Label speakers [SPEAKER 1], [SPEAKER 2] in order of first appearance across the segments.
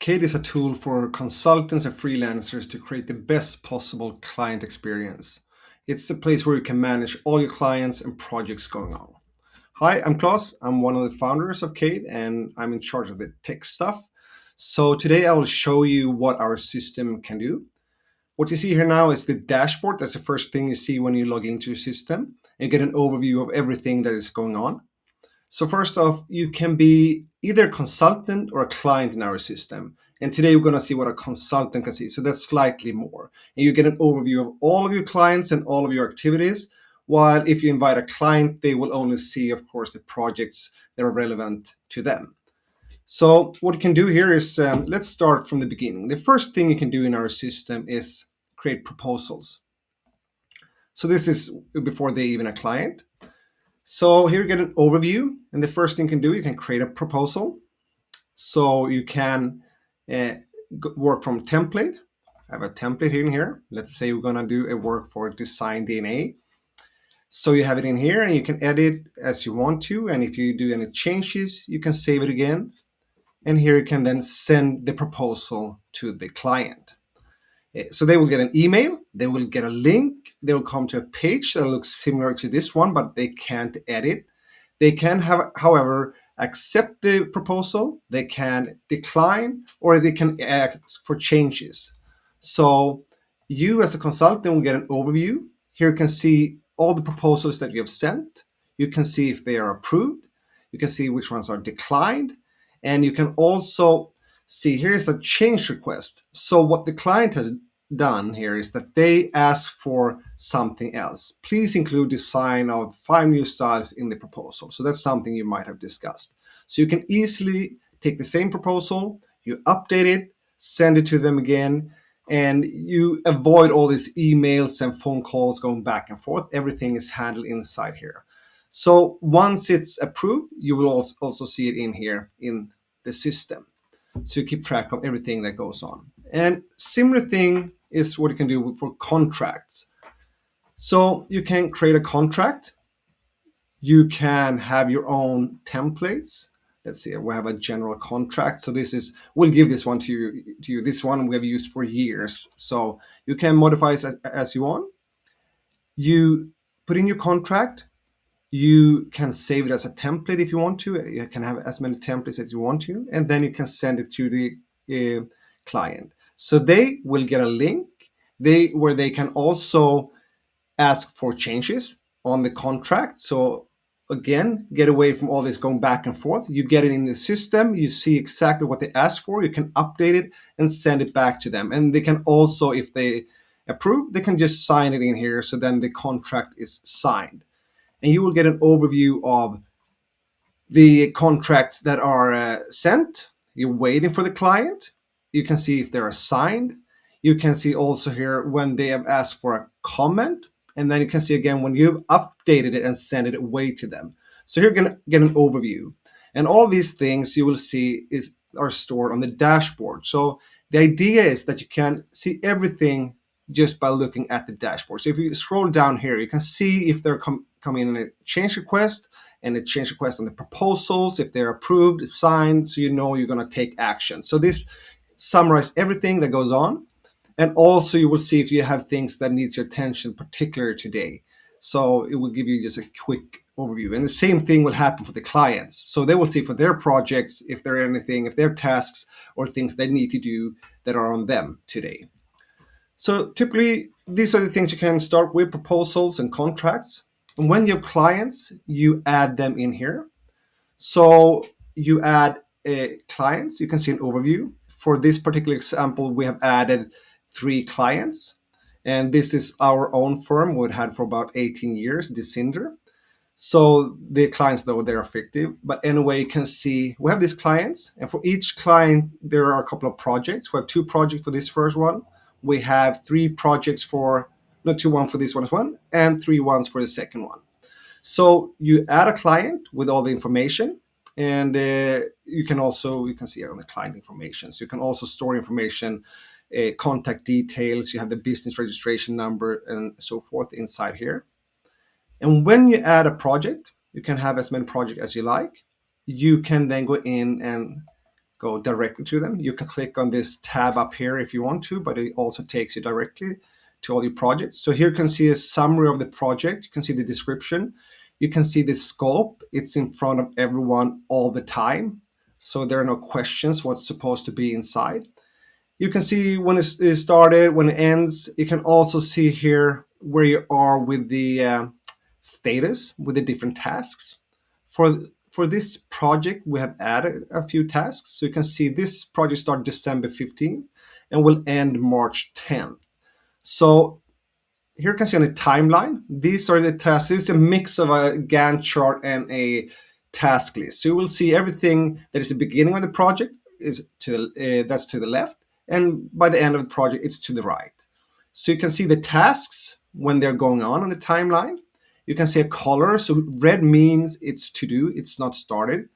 [SPEAKER 1] KEID is a tool for consultants and freelancers to create the best possible client experience. It's a place where you can manage all your clients and projects going on. Hi, I'm Klaus. I'm one of the founders of KEID and I'm in charge of the tech stuff. So today I will show you what our system can do. What you see here now is the dashboard. That's the first thing you see when you log into your system. You get an overview of everything that is going on. So first off, you can be either a consultant or a client in our system. And today we're going to see what a consultant can see. So that's slightly more. And you get an overview of all of your clients and all of your activities. While if you invite a client, they will only see, of course, the projects that are relevant to them. So what you can do here is, let's start from the beginning. The first thing you can do in our system is create proposals. So this is before they even a client. So here you get an overview, and the first thing you can do, you can create a proposal. So you can work from template. I have a template in here. Let's say we're gonna do a work for design DNA. So you have it in here and you can edit as you want to. And if you do any changes, you can save it again. And here you can then send the proposal to the client. So they will get an email, they will get a link, they will come to a page that looks similar to this one, but they can't edit. They can have, however, accept the proposal, they can decline, or they can ask for changes. So you as a consultant will get an overview. Here you can see all the proposals that you have sent. You can see if they are approved. You can see which ones are declined. And you can also see here is a change request. So what the client has done here is that they ask for something else. Please include design of 5 new styles in the proposal. So that's something you might have discussed. So you can easily take the same proposal, you update it, send it to them again, and you avoid all these emails and phone calls going back and forth. Everything is handled inside here. So once it's approved, you will also see it in here in the system. So you keep track of everything that goes on. And similar thing is what you can do for contracts. So you can create a contract. You can have your own templates. Let's see, we have a general contract. So this is, we'll give this one to you. This one we have used for years. So you can modify it as you want. You put in your contract. You can save it as a template if you want to. You can have as many templates as you want to, and then you can send it to the client. So they will get a link where they can also ask for changes on the contract. So again, get away from all this going back and forth. You get it in the system. You see exactly what they asked for. You can update it and send it back to them. And they can also, if they approve, they can just sign it in here. So then the contract is signed. And you will get an overview of the contracts that are sent. You're waiting for the client. You can see if they're signed. You can see also here when they have asked for a comment. And then you can see again when you've updated it and sent it away to them. So you're going to get an overview. And all these things you will see are stored on the dashboard. So the idea is that you can see everything just by looking at the dashboard. So if you scroll down here, you can see if they're coming in a change request and a change request on the proposals, if they're approved, signed, so you know you're going to take action. So this summarizes everything that goes on. And also you will see if you have things that needs your attention, particularly today. So it will give you just a quick overview. And the same thing will happen for the clients. So they will see for their projects, if there are anything, if there are tasks or things they need to do that are on them today. So typically, these are the things you can start with: proposals and contracts. And when you have clients, you add them in here. So you add clients, you can see an overview. For this particular example, we have added 3 clients. And this is our own firm we've had for about 18 years, Decinder. So the clients, though, they're effective. But anyway, you can see we have these clients. And for each client, there are a couple of projects. We have 2 projects for this first one. We have 3 projects for, not 2, 1 for this one as one, and 3 ones for the second one. So you add a client with all the information, and you can see here on the client information. So you can also store information, contact details, you have the business registration number and so forth inside here. And when you add a project, you can have as many projects as you like. You can then go in and go directly to them. You can click on this tab up here if you want to, but it also takes you directly to all your projects. So here you can see a summary of the project. You can see the description. You can see the scope. It's in front of everyone all the time. So there are no questions what's supposed to be inside. You can see when it started, when it ends. You can also see here where you are with the status, with the different tasks. For this project, we have added a few tasks. So you can see this project started December 15th and will end March 10th. So here you can see on the timeline, these are the tasks. This is a mix of a Gantt chart and a task list. So you will see everything that is the beginning of the project is that's to the left, and by the end of the project, it's to the right. So you can see the tasks when they're going on the timeline. You can see a color. So red means it's to do, it's not started.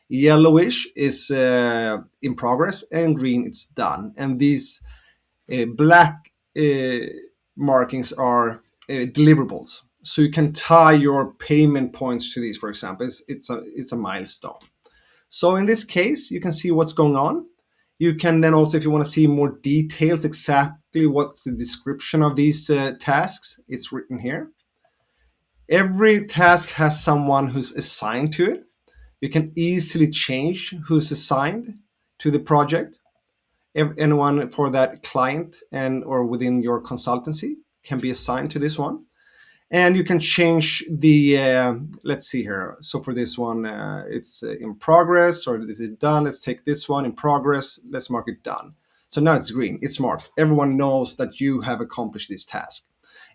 [SPEAKER 1] Yellowish is in progress, and green it's done. And these black markings are deliverables. So you can tie your payment points to these, for example. It's a milestone. So in this case, you can see what's going on. You can then also, if you want to see more details, exactly what's the description of these tasks, it's written here. Every task has someone who's assigned to it. You can easily change who's assigned to the project. Anyone for that client and or within your consultancy can be assigned to this one. And you can change the, let's see here. So for this one, it's in progress, or this is done. Let's take this one in progress. Let's mark it done. So now it's green, it's marked. Everyone knows that you have accomplished this task.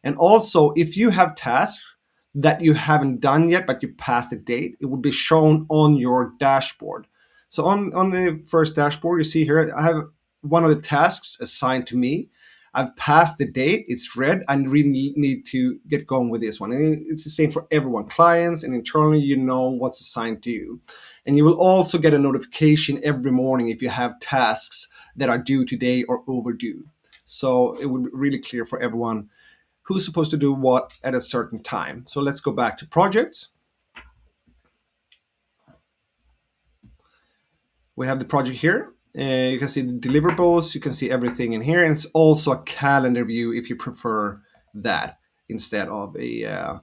[SPEAKER 1] And also, if you have tasks that you haven't done yet, but you passed the date, it will be shown on your dashboard. So on the first dashboard, you see here, I have one of the tasks assigned to me. I've passed the date, it's red, I really need to get going with this one. And it's the same for everyone, clients and internally, you know what's assigned to you. And you will also get a notification every morning if you have tasks that are due today or overdue. So it would be really clear for everyone who's supposed to do what at a certain time. So let's go back to projects. We have the project here. You can see the deliverables, you can see everything in here, and it's also a calendar view if you prefer that instead of a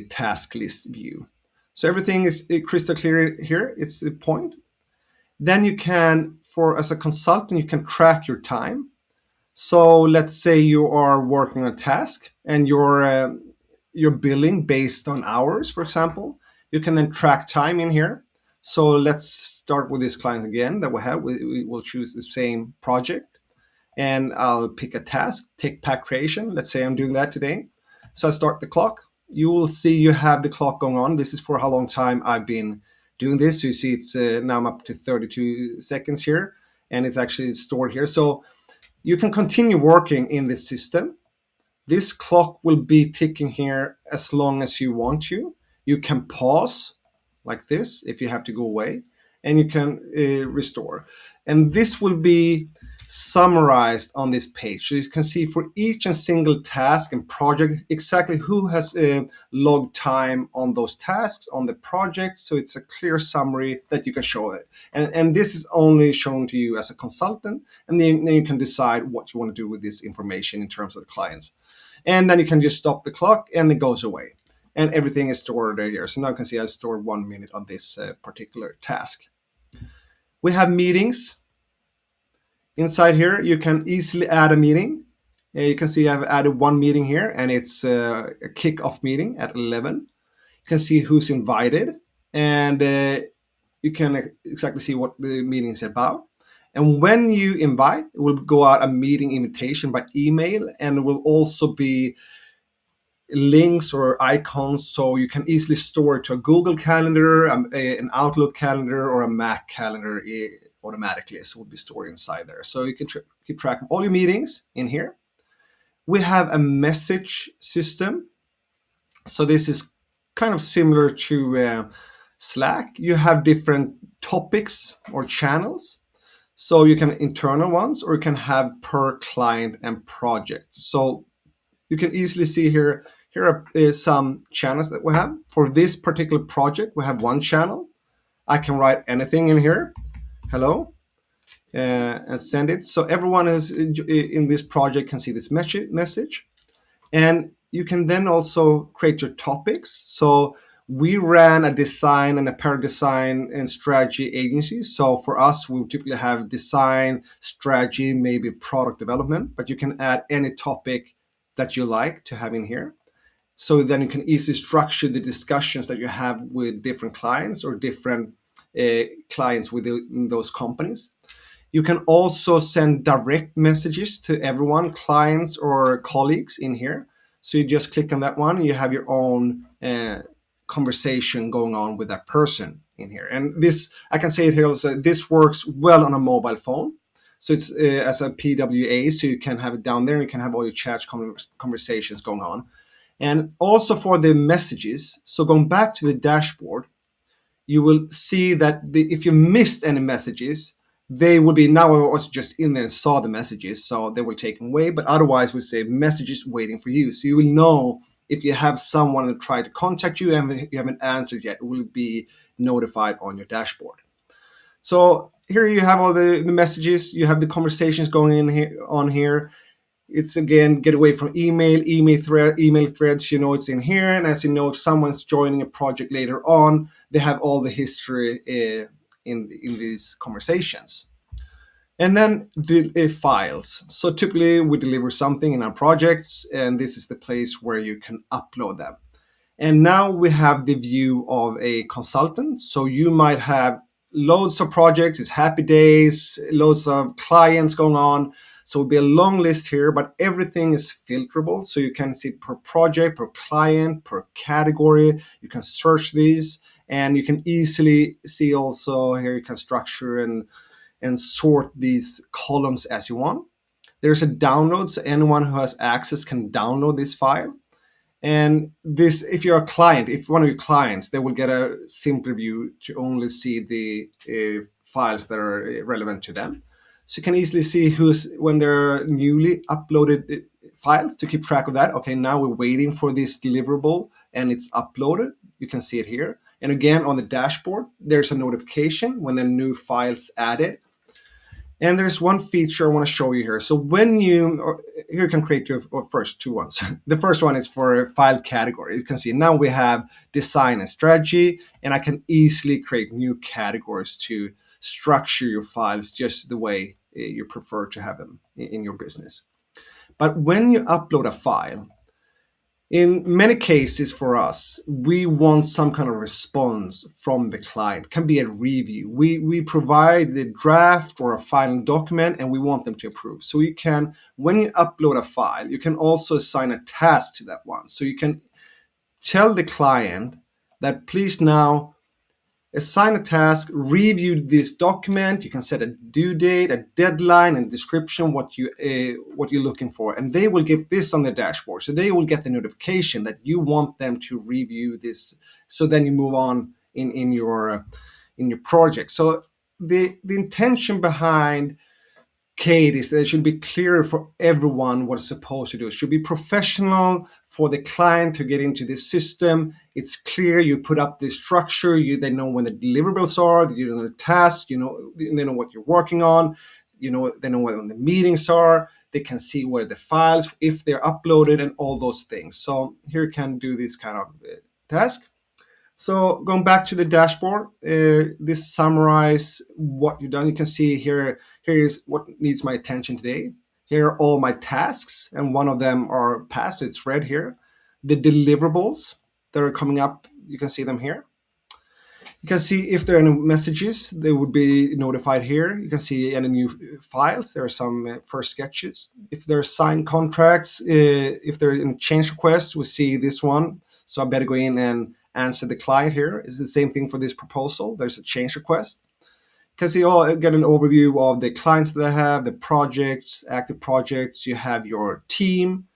[SPEAKER 1] task list view. So everything is crystal clear here. It's the point. Then you can, as a consultant, you can track your time. So let's say you are working on a task and you're billing based on hours, for example. You can then track time in here. So let's start with this client again that we have. We will choose the same project, and I'll pick a task, take pack creation. Let's say I'm doing that today. So I start the clock. You will see you have the clock going on. This is for how long time I've been doing this. So you see it's now I'm up to 32 seconds here, and it's actually stored here. So you can continue working in this system. This clock will be ticking here as long as you want to. You can pause like this if you have to go away, and you can restore. And this will be summarized on this page. So you can see for each and single task and project exactly who has logged time on those tasks on the project. So it's a clear summary that you can show it. And this is only shown to you as a consultant, and then you can decide what you want to do with this information in terms of the clients. And then you can just stop the clock and it goes away. And everything is stored here. So now you can see I stored 1 minute on this particular task. We have meetings. Inside here, you can easily add a meeting. You can see I've added one meeting here, and it's a kickoff meeting at 11. You can see who's invited, and you can exactly see what the meeting is about. And when you invite, it will go out a meeting invitation by email, and it will also be links or icons, so you can easily store it to a Google Calendar, an Outlook calendar, or a Mac calendar automatically. So it will be stored inside there. So you can keep track of all your meetings in here. We have a message system. So this is kind of similar to Slack. You have different topics or channels. So you can internal ones, or you can have per client and project. So you can easily see here are some channels that we have. For this particular project, we have one channel. I can write anything in here. Hello. and send it. So everyone who's in this project can see this message. And you can then also create your topics. So we ran a design and apparel design and strategy agency. So for us, we typically have design, strategy, maybe product development, but you can add any topic that you like to have in here. So then you can easily structure the discussions that you have with different clients or different clients within those companies. You can also send direct messages to everyone, clients or colleagues in here. So you just click on that one and you have your own conversation going on with that person in here. And this, I can say it here also, this works well on a mobile phone. So it's as a PWA, so you can have it down there and you can have all your chat conversations going on. And also for the messages, so going back to the dashboard, you will see that if you missed any messages, they will be, now I was just in there and saw the messages, so they were taken away, but otherwise we say messages waiting for you. So you will know if you have someone that tried to contact you and you haven't answered yet, it will be notified on your dashboard. So here you have all the messages, you have the conversations going in here on here. It's again, get away from email threads, it's in here. And as you know, if someone's joining a project later on, they have all the history in these conversations. And then the files. So typically we deliver something in our projects, and this is the place where you can upload them. And now we have the view of a consultant. So you might have loads of projects, it's happy days, loads of clients going on. So it'll be a long list here, but everything is filterable. So you can see per project, per client, per category. You can search these, and you can easily see also here you can structure and sort these columns as you want. There's a download, so anyone who has access can download this file. And this, if you're a client, if one of your clients, they will get a simple view to only see the files that are relevant to them. So you can easily see when they're newly uploaded files to keep track of that. Okay, now we're waiting for this deliverable and it's uploaded. You can see it here. And again, on the dashboard, there's a notification when there are new files added. And there's one feature I want to show you here. So when here you can create your first two ones. The first one is for file category. You can see now we have design and strategy, and I can easily create new categories to structure your files just the way you prefer to have them in your business. But when you upload a file, in many cases for us, we want some kind of response from the client. It can be a review. We provide the draft or a final document and we want them to approve. So you can, when you upload a file, you can also assign a task to that one. So you can tell the client that please now assign a task, review this document. You can set a due date, a deadline, and description what you're looking for, and they will get this on the dashboard. So they will get the notification that you want them to review this. So then you move on in your project. So the intention behind KEID is that it should be clear for everyone what it's supposed to do. It should be professional for the client to get into this system. It's clear. You put up the structure. They know when the deliverables are. You know the tasks. They know what you're working on. They know when the meetings are. They can see where the files, if they're uploaded, and all those things. So here you can do this kind of task. So going back to the dashboard, this summarize what you've done. You can see here is what needs my attention today. Here are all my tasks, and one of them are passed. So it's red here. The deliverables that are coming up, you can see them here. You can see if there are any messages, they would be notified here. You can see any new files. There are some first sketches. If there are signed contracts, if there are any change requests, we see this one. So I better go in and answer the client here. It's the same thing for this proposal. There's a change request. You can see get an overview of the clients that I have, the projects, active projects. You have your team.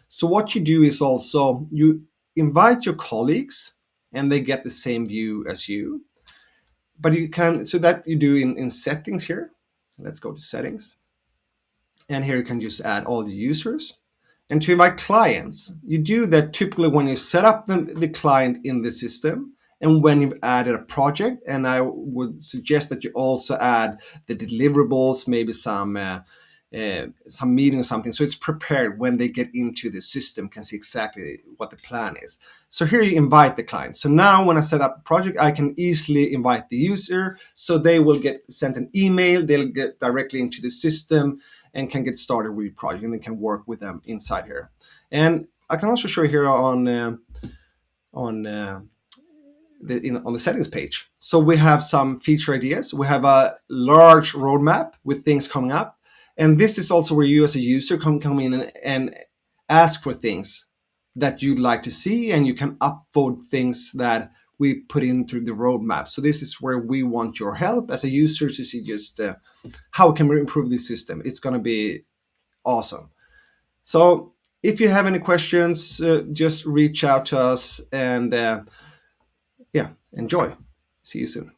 [SPEAKER 1] So what you do is also you invite your colleagues and they get the same view as you. But you can, so that you do in settings here. Let's go to settings. And here you can just add all the users. And to invite clients, you do that typically when you set up the client in the system, and when you've added a project. And I would suggest that you also add the deliverables, maybe some meeting or something, so it's prepared when they get into the system, can see exactly what the plan is. So here you invite the client. So now when I set up a project, I can easily invite the user, so they will get sent an email, they'll get directly into the system and can get started with the project, and they can work with them inside here. And I can also show you here on on the settings page. So we have some feature ideas. We have a large roadmap with things coming up. And this is also where you as a user can come in and ask for things that you'd like to see, and you can upvote things that we put into the roadmap. So this is where we want your help as a user to see just how can we improve this system. It's going to be awesome. So if you have any questions, just reach out to us, and yeah, enjoy. See you soon.